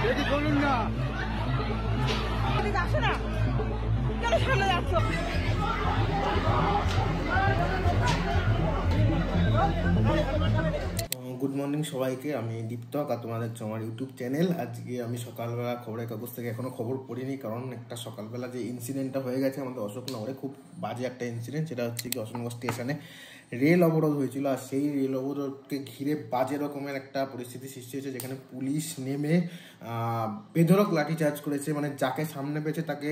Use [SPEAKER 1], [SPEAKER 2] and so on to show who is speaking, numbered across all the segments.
[SPEAKER 1] বলুন না, আসো না কেন সামনে যাচ্ছ?
[SPEAKER 2] গুড মর্নিং সবাইকে, আমি দীপ্তক আর তোমাদের আমার ইউটিউব চ্যানেল। আজকে আমি সকালবেলা খবরের কাগজ থেকে এখনো খবর পড়িনি, কারণ একটা সকালবেলা যে ইনসিডেন্টটা হয়ে গেছে আমাদের অশোকনগরে, খুব বাজে একটা ইনসিডেন্ট। সেটা হচ্ছে কি, অশোকনগর স্টেশনে রেল অবরোধ হয়েছিল, আর সেই রেল অবরোধকে ঘিরে বাজে রকমের একটা পরিস্থিতি সৃষ্টি হয়েছে, যেখানে পুলিশ নেমে বেধড়ক লাঠি চার্জ করেছে। মানে যাকে সামনে পেয়েছে তাকে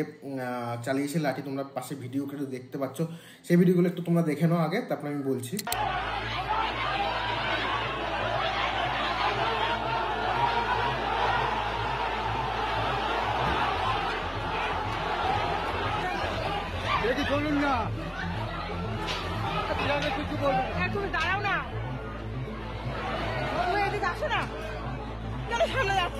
[SPEAKER 2] চালিয়েছে লাঠি। তোমরা পাশে ভিডিও কেটে দেখতে পাচ্ছ, সেই ভিডিওগুলো একটু তোমরা দেখে নাও আগে, তারপরে আমি বলছি।
[SPEAKER 1] বলুন না, কিছু বলুন। তুমি দাঁড়াও না, তুমি এদিকে আসো না কেন সামনে যাচ্ছ?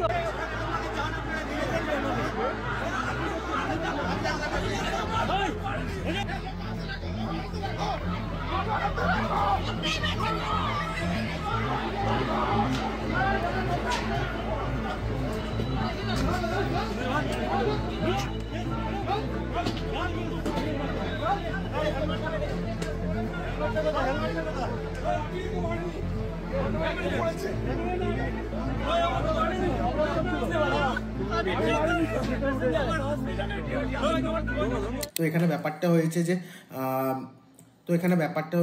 [SPEAKER 2] তো এখানে ব্যাপারটা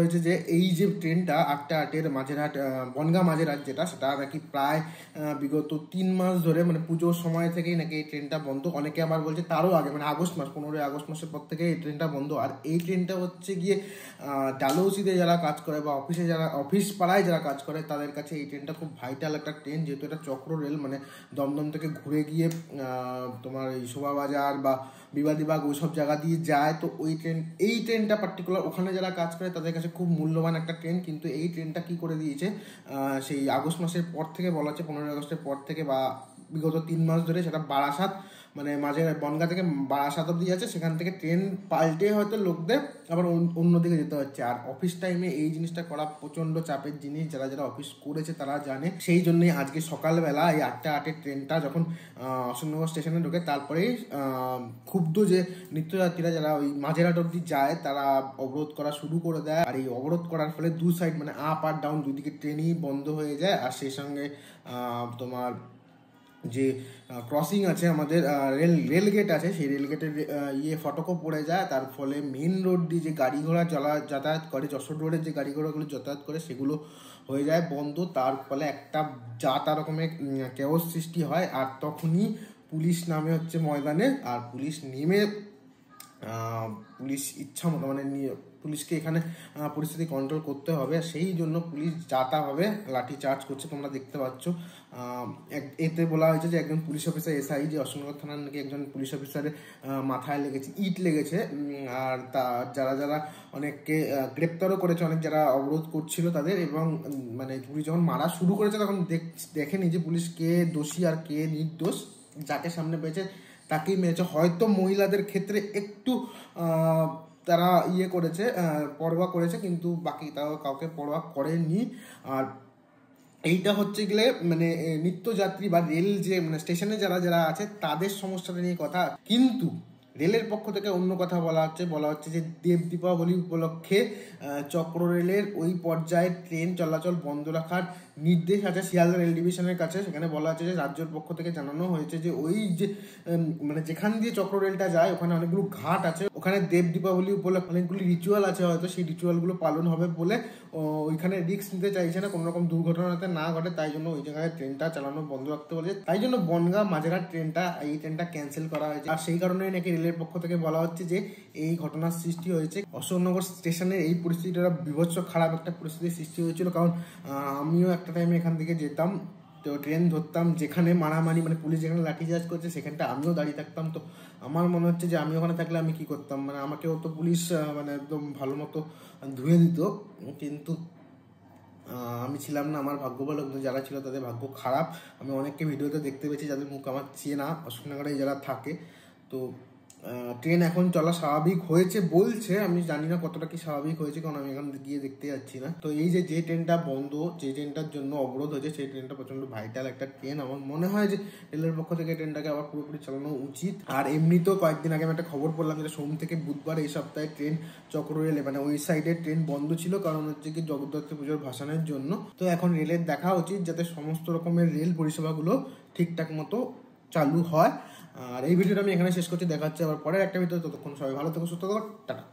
[SPEAKER 2] হয়েছে যে এই যে ট্রেনটা 8:08-এর মাঝেরহাট বনগাঁ মাঝেরহাট, যেটা সেটা নাকি প্রায় বিগত 3 মাস ধরে, মানে পুজোর সময় থেকেই নাকি এই ট্রেনটা বন্ধ। অনেকে আবার বলছে তারও আগে, মানে আগস্ট মাস 15 আগস্ট মাসের পর থেকে এই ট্রেনটা বন্ধ। আর এই ট্রেনটা হচ্ছে গিয়ে ডালহৌসিতে যারা কাজ করে বা অফিস পাড়ায় যারা কাজ করে তাদের কাছে এই ট্রেনটা খুব ভাইটাল একটা ট্রেন, যেহেতু এটা চক্র রেল, মানে দমদম থেকে ঘুরে গিয়ে তোমার এই শোভাবাজার বা বিবাদীবাগ ওইসব জায়গা দিয়ে যায়। তো এই ট্রেনটা পার্টিকুলার ওখানে যারা কাজ করে তাদের কাছে খুব মূল্যবান একটা ট্রেন। কিন্তু এই ট্রেনটা কি করে দিয়েছে, সেই আগস্ট মাসের পর থেকে বলা হচ্ছে, 15 আগস্টের পর থেকে বা বিগত 3 মাস ধরে, সেটা বারাসাত, মানে মাঝে বনগাঁ থেকে বারাসাত অব্দি যাচ্ছে, সেখান থেকে ট্রেন পাল্টে হয়তো লোকদের আবার অন্যদিকে যেতে হচ্ছে। আর অফিস টাইমে এই জিনিসটা করা প্রচন্ড চাপের জিনিস, যারা অফিস করেছে তারা জানে। সেই জন্যই আজকে সকালবেলা এই 8:08-এর ট্রেনটা যখন অশোকনগর স্টেশনে ঢোকে, তারপরেই ক্ষুব্ধ যে নিত্যযাত্রীরা যারা ওই মাঝেরহাট অব্দি যায় তারা অবরোধ করা শুরু করে দেয়। আর এই অবরোধ করার ফলে দু সাইড, মানে আপ আর ডাউন দুই দিকে ট্রেনই বন্ধ হয়ে যায়। আর সেই সঙ্গে তোমার যে ক্রসিং আছে আমাদের রেল গেট আছে, সেই রেল গেটের ফটকও পড়ে যায়। তার ফলে মেন রোড দিয়ে যে গাড়ি ঘোড়া যাতায়াত করে, যশোর রোডের যে গাড়ি ঘোড়াগুলো যাতায়াত করে, সেগুলো হয়ে যায় বন্ধ। তার ফলে একটা যা রকমের কেওস সৃষ্টি হয়। আর তখনই পুলিশ নামে হচ্ছে ময়দানে। আর পুলিশ নেমে পুলিশ ইচ্ছা মতো, মানে পুলিশকে এখানে পরিস্থিতি কন্ট্রোল করতে হবে, সেই জন্য পুলিশ যাতাভাবে লাঠি চার্জ করছে, তোমরা দেখতে পাচ্ছ। এতে বলা হয়েছে যে একজন পুলিশ অফিসার এসআই, যে অশোকনগর থানার নাকি একজন পুলিশ অফিসারের মাথায় লেগেছে, ইট লেগেছে। আর যারা অনেককে গ্রেপ্তারও করেছে, অনেক যারা অবরোধ করছিল তাদের। এবং মানে পুলিশ যখন মারা শুরু করেছে তখন দেখেনি যে পুলিশ কে দোষী আর কে নির্দোষ। যাকে সামনে পেয়েছে তাকেই মেরেছে। হয়তো মহিলাদের ক্ষেত্রে একটু তারা করেছে, পরোয়া করেছে, কিন্তু বাকি তাও কাউকে পরোয়া করেনি। আর এইটা হচ্ছে গেলে মানে নিত্যযাত্রী বা রেল যে মানে স্টেশনে যারা আছে তাদের সমস্যাটা নিয়ে কথা। কিন্তু রেলের পক্ষ থেকে অন্য কথা বলা হচ্ছে যে দেব দীপাবলি উপলক্ষে চক্র রেলের ওই পর্যায়ে ট্রেন চলাচল বন্ধ রাখার নির্দেশ আছে শিয়ালদা রেল ডিভিশনের কাছে। সেখানে বলা হচ্ছে যে রাজ্যের পক্ষ থেকে জানানো হয়েছে যে ওই যে মানে যেখান দিয়ে চক্র রেলটা যায় ওখানে অনেকগুলো ঘাট আছে, ওখানে দেব দীপাবলি উপলক্ষে অনেকগুলি রিচুয়াল আছে, হয়তো সেই রিচুয়ালগুলো পালন হবে বলে ওইখানে রিস্ক নিতে চাইছে না কোনো রকম দুর্ঘটনাতে না ঘটে, তাই জন্য ওই জায়গায় ট্রেনটা চালানো বন্ধ রাখতে বলেছে। তাই জন্য বনগাঁ মাঝেরহাট এই ট্রেনটা ক্যান্সেল করা হয়েছে। আর সেই কারণে নাকি রেলের পক্ষ থেকে বলা হচ্ছে যে এই ঘটনার সৃষ্টি হয়েছে। অশোকনগর স্টেশনের এই পরিস্থিতিটা বিভৎস খারাপ একটা পরিস্থিতির সৃষ্টি হয়েছিল, কারণ আমিও একটা টাইমে এখান থেকে যেতাম, তো ট্রেন ধরতাম, যেখানে মারামারি মানে পুলিশ যেখানে লাঠিচার্জ করছে সেখানটা আমিও দাঁড়িয়ে থাকতাম। তো আমার মনে হচ্ছে যে আমি ওখানে থাকলে আমি কি করতাম, মানে আমাকেও তো পুলিশ মানে একদম ভালো মতো ধুয়ে দিত। কিন্তু আমি ছিলাম না, আমার ভাগ্য ভালো, কিন্তু যারা ছিল তাদের ভাগ্য খারাপ। আমি অনেককে ভিডিওতে দেখতে পেয়েছি যাদের মুখ আমার চেনা, অশোকনগরে যারা থাকে। তো ট্রেন এখন চলা স্বাভাবিক হয়েছে বলছে, আমি জানি না কতটা কি স্বাভাবিক হয়েছে, কারণ আমি এখন গিয়ে দেখতে যাচ্ছি না। তো এই যে ট্রেনটা বন্ধ, যে ট্রেনটার জন্য অবরোধ হয়েছে, সেই ট্রেনটা প্রচন্ড ভাইটাল একটা ট্রেন। আমার মনে হয় যে রেলের পক্ষ থেকে ট্রেনটাকে আবার পুরোপুরি চালানো উচিত। আর এমনিতেও কয়েকদিন আগে আমি একটা খবর পড়লাম যে সোম থেকে বুধবার এই সপ্তাহে ট্রেন চক্র রেলে মানে ওই সাইডে ট্রেন বন্ধ ছিল, কারণ হচ্ছে কি জগদ্ধাত্রী পুজোর ভাসানের জন্য। তো এখন রেলের দেখা উচিত যাতে সমস্ত রকমের রেল পরিষেবাগুলো ঠিকঠাক মতো চালু হয়। আর এই ভিডিওটা আমি এখানে শেষ করছি, দেখা হচ্ছে আবার পরের একটা ভিডিও। ততক্ষণ সবাই ভালো থেকো, সুস্থ থাকো, টাটা।